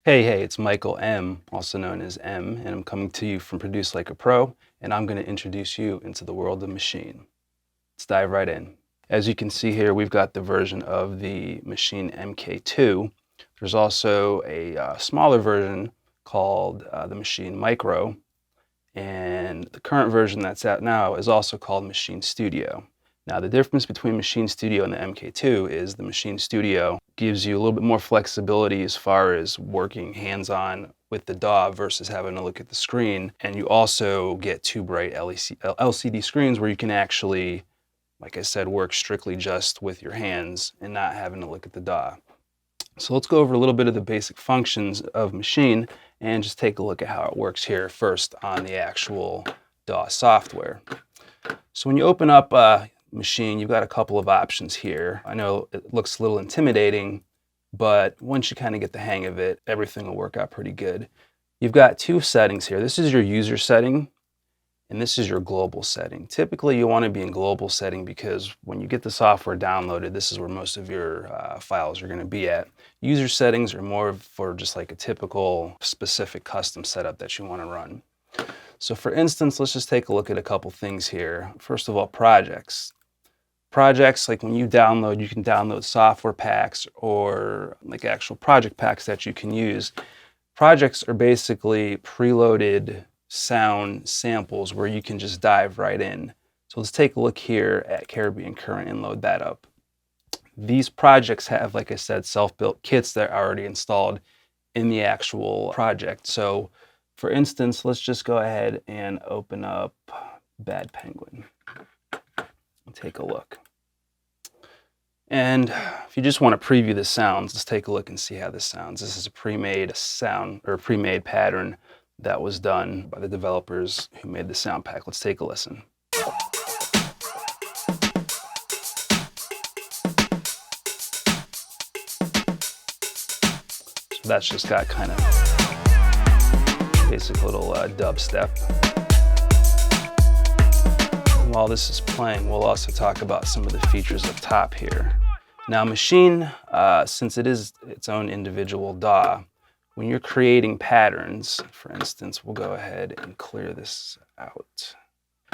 Hey, it's Michael M, also known as M, and I'm coming to you from Produce Like a Pro, and I'm going to introduce you into the world of Maschine. Let's dive right in. As you can see here, we've got the version of the Maschine MK2. There's also a smaller version called the Maschine Mikro, and the current version that's out now is also called Maschine Studio. Now, the difference between Maschine Studio and the MK2 is the Maschine Studio gives you a little bit more flexibility as far as working hands-on with the DAW versus having to look at the screen. And you also get two bright LCD screens where you can actually, like I said, work strictly just with your hands and not having to look at the DAW. So let's go over a little bit of the basic functions of Maschine and just take a look at how it works here first on the actual DAW software. So when you open up Maschine, you've got a couple of options here. I know it looks a little intimidating, but once you kind of get the hang of it, everything will work out pretty good. You've got two settings here. This is your user setting, and this is your global setting. Typically, you want to be in global setting because when you get the software downloaded, this is where most of your files are going to be at. User settings are more for just like a typical specific custom setup that you want to run. So for instance, let's just take a look at a couple things here. First of all, projects. Projects, like when you download, you can download software packs or like actual project packs that you can use. Projects are basically preloaded sound samples where you can just dive right in. So let's take a look here at Caribbean Current and load that up. These projects have, like I said, self-built kits that are already installed in the actual project. So for instance, let's just go ahead and open up Bad Penguin and take a look. And if you just want to preview the sounds, let's take a look and see how this sounds. This is a pre-made sound or pre-made pattern that was done by the developers who made the sound pack. Let's take a listen. So that's just got kind of basic little dubstep. And while this is playing, we'll also talk about some of the features up top here. Now Maschine, since it is its own individual DAW, when you're creating patterns, for instance, we'll go ahead and clear this out.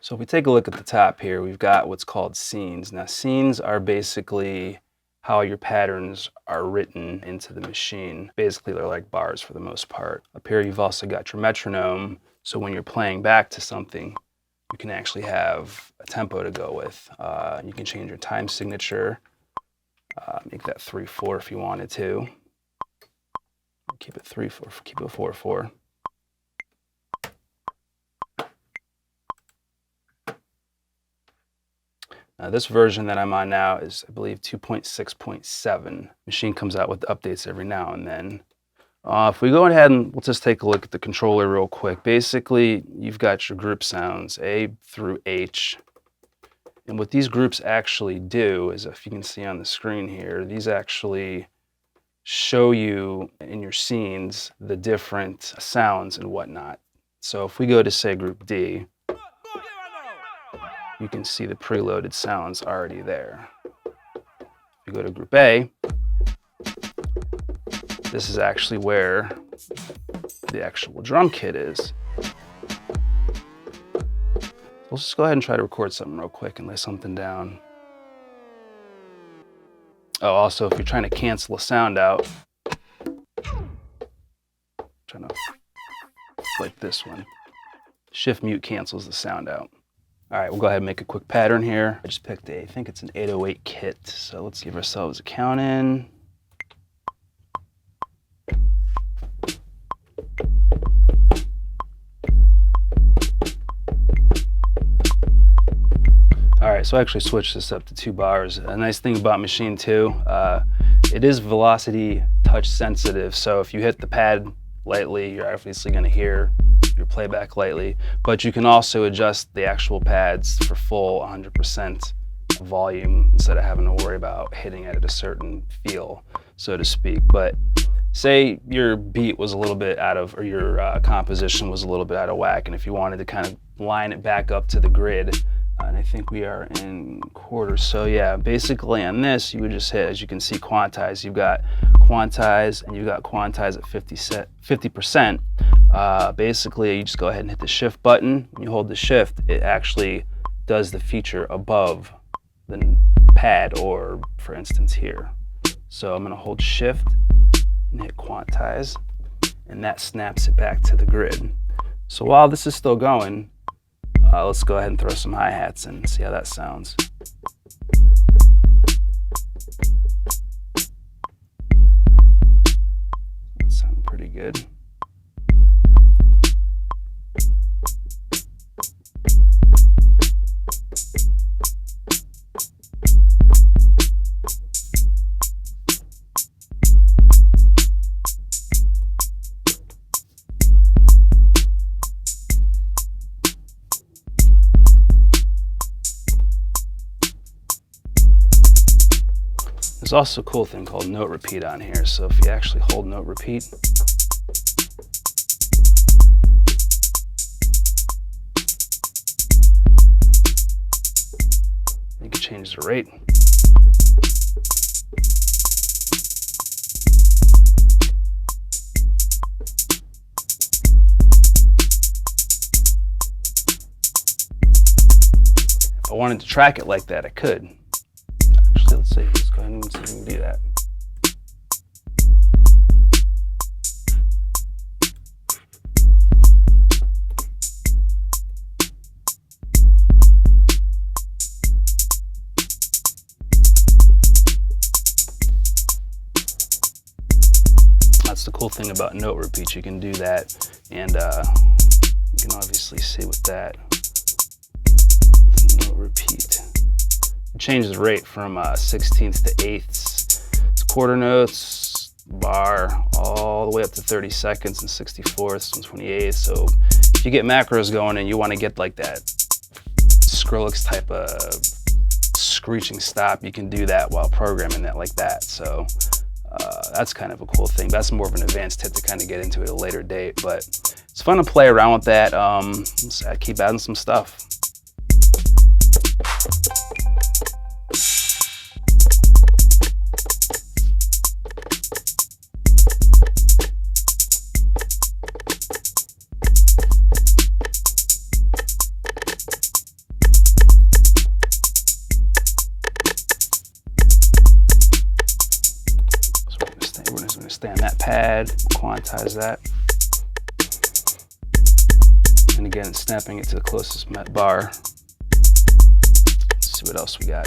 So if we take a look at the top here, we've got what's called scenes. Now scenes are basically how your patterns are written into the machine. Basically, they're like bars for the most part. Up here, you've also got your metronome. So when you're playing back to something, you can actually have a tempo to go with. You can change your time signature, make that 3/4 if you wanted to. Keep it 3/4, keep it 4/4. Now this version that I'm on now is, I believe, 2.6.7. Maschine comes out with updates every now and then. If we go ahead and we'll just take a look at the controller real quick. Basically, you've got your group sounds, A through H. And what these groups actually do is, if you can see on the screen here, these actually show you in your scenes the different sounds and whatnot. So if we go to, say, group D, you can see the preloaded sounds already there. If we go to group A, this is actually where the actual drum kit is. Let's just go ahead and try to record something real quick and lay something down. Oh, also, if you're trying to cancel a sound out, trying to like this one, shift mute cancels the sound out. All right, we'll go ahead and make a quick pattern here. I just picked I think it's an 808 kit. So let's give ourselves a count in. All right, so I actually switched this up to 2 bars. A nice thing about Maschine too, it is velocity touch sensitive. So if you hit the pad lightly, you're obviously gonna hear your playback lightly, but you can also adjust the actual pads for full 100% volume instead of having to worry about hitting it at a certain feel, so to speak. But say your beat was a little bit out of, or your composition was a little bit out of whack, and if you wanted to kind of line it back up to the grid, And I think we are in quarters. So yeah, basically on this, you would just hit, as you can see, quantize. You've got quantize and you've got quantize at 50%. Basically, you just go ahead and hit the shift button. When you hold the shift, it actually does the feature above the pad, or for instance here. So I'm gonna hold shift and hit quantize, and that snaps it back to the grid. So while this is still going, let's go ahead and throw some hi-hats in and see how that sounds. That sounded pretty good. There's also a cool thing called note repeat on here. So if you actually hold note repeat, you can change the rate. If I wanted to track it like that, I could. Actually, let's see. Let's go ahead and see if we can do that. That's the cool thing about note repeats. You can do that, and you can obviously see with that note repeat. It changes the rate from 16ths to 8ths. It's quarter notes, bar, all the way up to 30 seconds and 64ths and 28ths. So if you get macros going and you want to get like that Skrillex type of screeching stop, you can do that while programming that like that. So that's kind of a cool thing. That's more of an advanced tip to kind of get into at a later date, but it's fun to play around with that. I keep adding some stuff. We're going to stay on that pad, quantize that. And again, snapping it to the closest met bar. Let's see what else we got.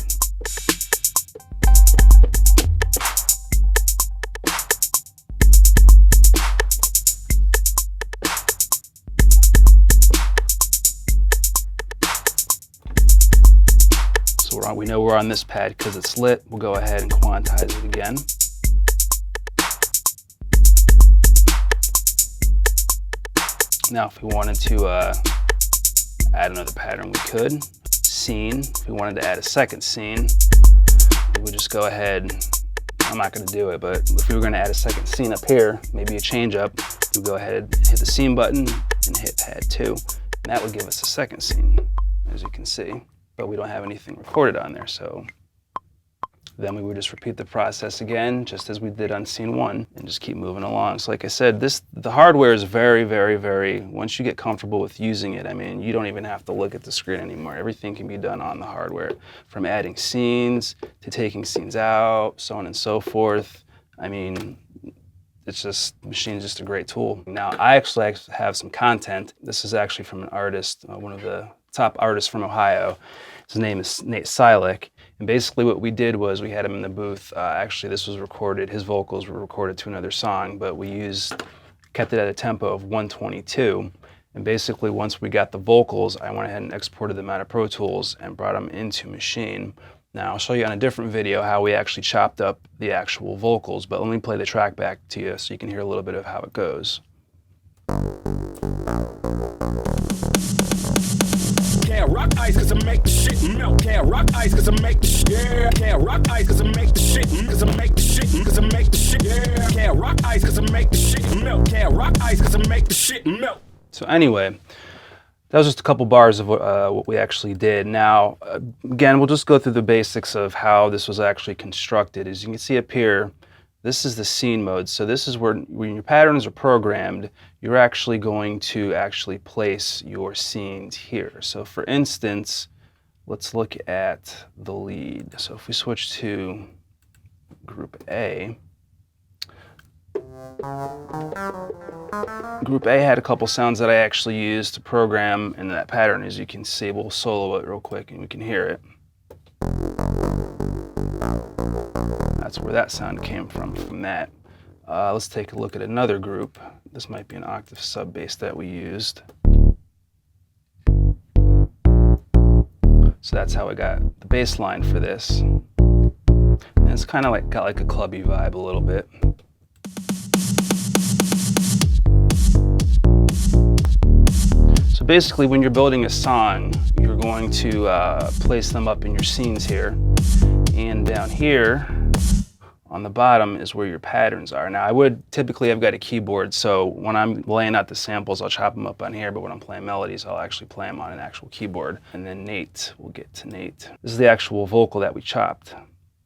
So we know we're on this pad because it's lit. We'll go ahead and quantize it again. Now, if we wanted to add another pattern, we could. Scene, if we wanted to add a second scene, we would just go ahead. I'm not going to do it, but if we were going to add a second scene up here, maybe a change up, we would go ahead and hit the scene button and hit pad 2. And that would give us a second scene, as you can see. But we don't have anything recorded on there, so then we would just repeat the process again, just as we did on scene 1, and just keep moving along. So like I said, the hardware is very, very, very, once you get comfortable with using it, I mean, you don't even have to look at the screen anymore. Everything can be done on the hardware, from adding scenes to taking scenes out, so on and so forth. I mean, it's just, Machine's just a great tool. Now, I actually have some content. This is actually from an artist, one of the top artists from Ohio. His name is Sylak. And basically what we did was we had him in the booth. Actually, this was recorded, his vocals were recorded to another song, but we kept it at a tempo of 122. And basically once we got the vocals, I went ahead and exported them out of Pro Tools and brought them into Maschine. Now, I'll show you on a different video how we actually chopped up the actual vocals, but let me play the track back to you so you can hear a little bit of how it goes. Can't rock ice cause I make the shit melt. Can't rock ice cause I make the shit. Yeah. Can't rock ice cause I make the shit. Cause I make the shit. Cause I make the shit. Yeah. Can't rock ice cause I make the shit melt. Can't rock ice cause I make the shit melt. So anyway, That was just a couple bars of what we actually did. Now, again, we'll just go through the basics of how this was actually constructed. As you can see up here, this is the scene mode. So this is where when your patterns are programmed, you're actually going to actually place your scenes here. So for instance, let's look at the lead. So if we switch to Group A, Group A had a couple sounds that I actually used to program in that pattern. As you can see, we'll solo it real quick and we can hear it. That's where that sound came from that. Let's take a look at another group. This might be an octave sub bass that we used. So that's how I got the bass line for this. And it's kind of like got like a clubby vibe a little bit. So basically, when you're building a song, you're going to place them up in your scenes here. And down here on the bottom is where your patterns are. Now, I would typically have got a keyboard, so when I'm laying out the samples, I'll chop them up on here, but when I'm playing melodies, I'll actually play them on an actual keyboard. And then Nate, we'll get to Nate. This is the actual vocal that we chopped.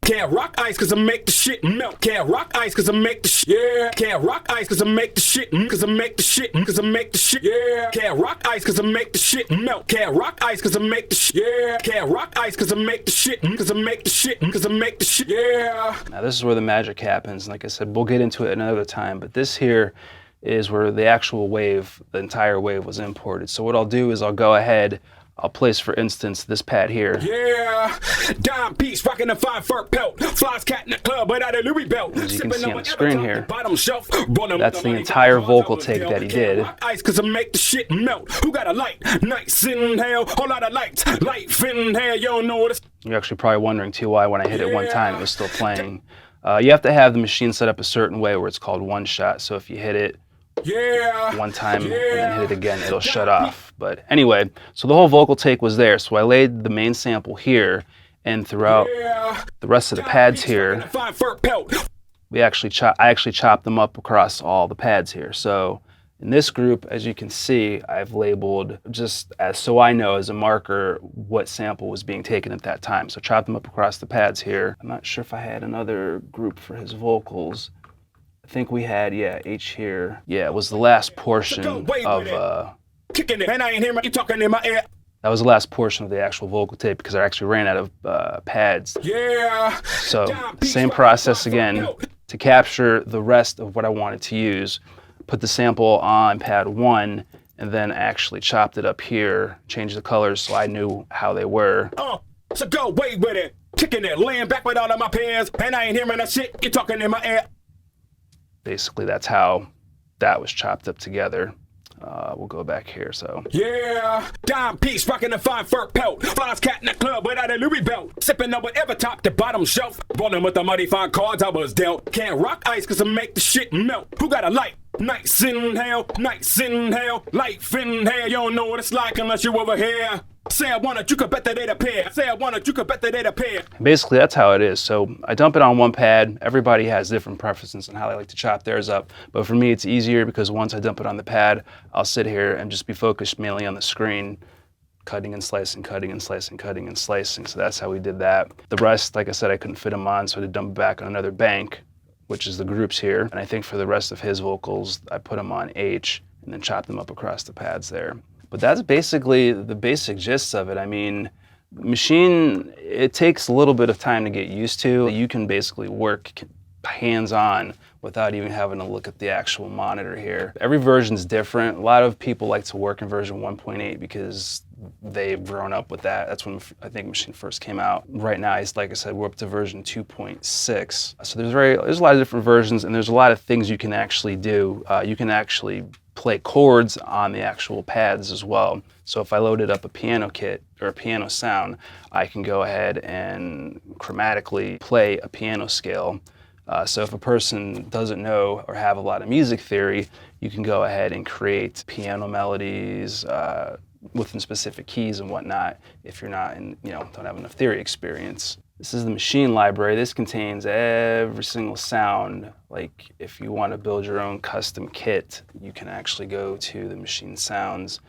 Can't rock ice cause I make the shit melt. Can't rock ice cause I make the shit. Yeah. Can't rock ice cause I make the shit. Cause I make the shit. Cause I make the shit. Yeah. Can't rock ice cause I make the shit melt. Can't rock ice cause I make the shit. Yeah. Can't rock ice cause I make the shit. Cause I make the shit. Cause I make the shit. Yeah. Now this is where the magic happens. Like I said, we'll get into it another time, but this here is where the actual wave, the entire wave was imported. So what I'll do is I'll go ahead, I'll place, for instance, this pad here. Yeah, dime piece, rocking a 5 fur pelt. Flies cat in the club without a Louis belt. As you can see on the screen here, bottom shelf, that's the entire vocal take that he did. Ice cause I make the shit melt. Who got a light? Nights in hell, whole lot of lights. Light in hell, you don't know what it's. You're actually probably wondering too why when I hit it one time it was still playing. You have to have the machine set up a certain way where it's called one shot. So if you hit it one time and then hit it again, it'll shut off. But anyway, so the whole vocal take was there. So I laid the main sample here, and throughout the rest of the pads here, I actually chopped them up across all the pads here. So in this group, as you can see, I've labeled just as so I know as a marker what sample was being taken at that time. So chopped them up across the pads here. I'm not sure if I had another group for his vocals. I think we had, H here. Yeah, it was the last portion of kicking it, and I ain't hearing you talking in my ear. That was the last portion of the actual vocal tape because I actually ran out of pads. Yeah. So same process again to capture the rest of what I wanted to use. Put the sample on pad 1 and then actually chopped it up here, changed the colors so I knew how they were. So go away with it, kicking it, laying back with all of my pants, and I ain't hearing that shit. You talking in my ear. Basically, that's how that was chopped up together. We'll go back here, so. Yeah, dime piece, rocking a 5 fur pelt. Flies cat in the club without a Louis belt. Sipping on whatever top to bottom shelf. Rolling with the mighty fine cards I was dealt. Can't rock ice cause I make the shit melt. Who got a light? Nights in hell, light in hell. You don't know what it's like unless you over here. Say I want it, you could bet that they'd appear. Say I want it, you could bet that they'd appear. Basically, that's how it is. So I dump it on one pad. Everybody has different preferences on how they like to chop theirs up. But for me, it's easier because once I dump it on the pad, I'll sit here and just be focused mainly on the screen, cutting and slicing, cutting and slicing, cutting and slicing. So that's how we did that. The rest, like I said, I couldn't fit them on, so I had to dump it back on another bank, which is the groups here. And I think for the rest of his vocals, I put them on H and then chopped them up across the pads there. But that's basically the basic gist of it. I mean, Maschine, it takes a little bit of time to get used to. You can basically work hands-on without even having to look at the actual monitor here. Every version's different. A lot of people like to work in version 1.8 because they've grown up with that. That's when I think Maschine first came out. Right now, like I said, we're up to version 2.6. So there's a lot of different versions, and there's a lot of things you can actually do. You can actually play chords on the actual pads as well. So if I loaded up a piano kit or a piano sound, I can go ahead and chromatically play a piano scale. So if a person doesn't know or have a lot of music theory, you can go ahead and create piano melodies within specific keys and whatnot if you're not don't have enough theory experience. This is the Maschine library. This contains every single sound. Like if you want to build your own custom kit, you can actually go to the Maschine sounds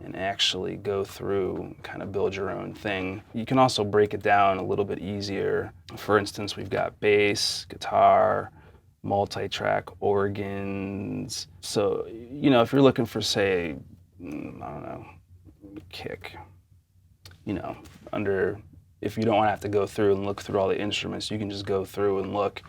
and actually go through, kind of build your own thing. You can also break it down a little bit easier. For instance, we've got bass, guitar, multi-track organs. So, you know, if you're looking for, say, I don't know, kick, you know, if you don't want to have to go through and look through all the instruments, you can just go through and look,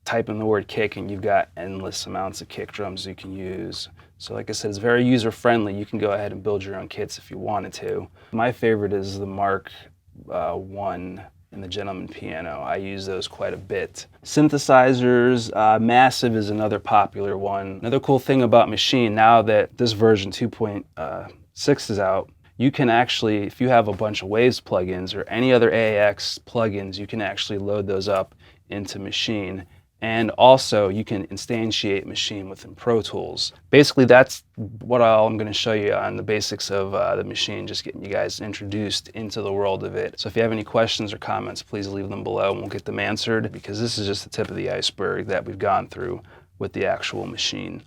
type in the word kick, and you've got endless amounts of kick drums you can use. So like I said, it's very user-friendly. You can go ahead and build your own kits if you wanted to. My favorite is the Mark 1 and the Gentleman Piano. I use those quite a bit. Synthesizers, Massive is another popular one. Another cool thing about Maschine, now that this version 2.6 is out, you can actually, if you have a bunch of Waves plugins or any other AAX plugins, you can actually load those up into Maschine. And also you can instantiate Maschine within Pro Tools. Basically, that's what I'm going to show you on the basics of the Maschine, just getting you guys introduced into the world of it. So if you have any questions or comments, please leave them below and we'll get them answered, because this is just the tip of the iceberg that we've gone through with the actual Maschine.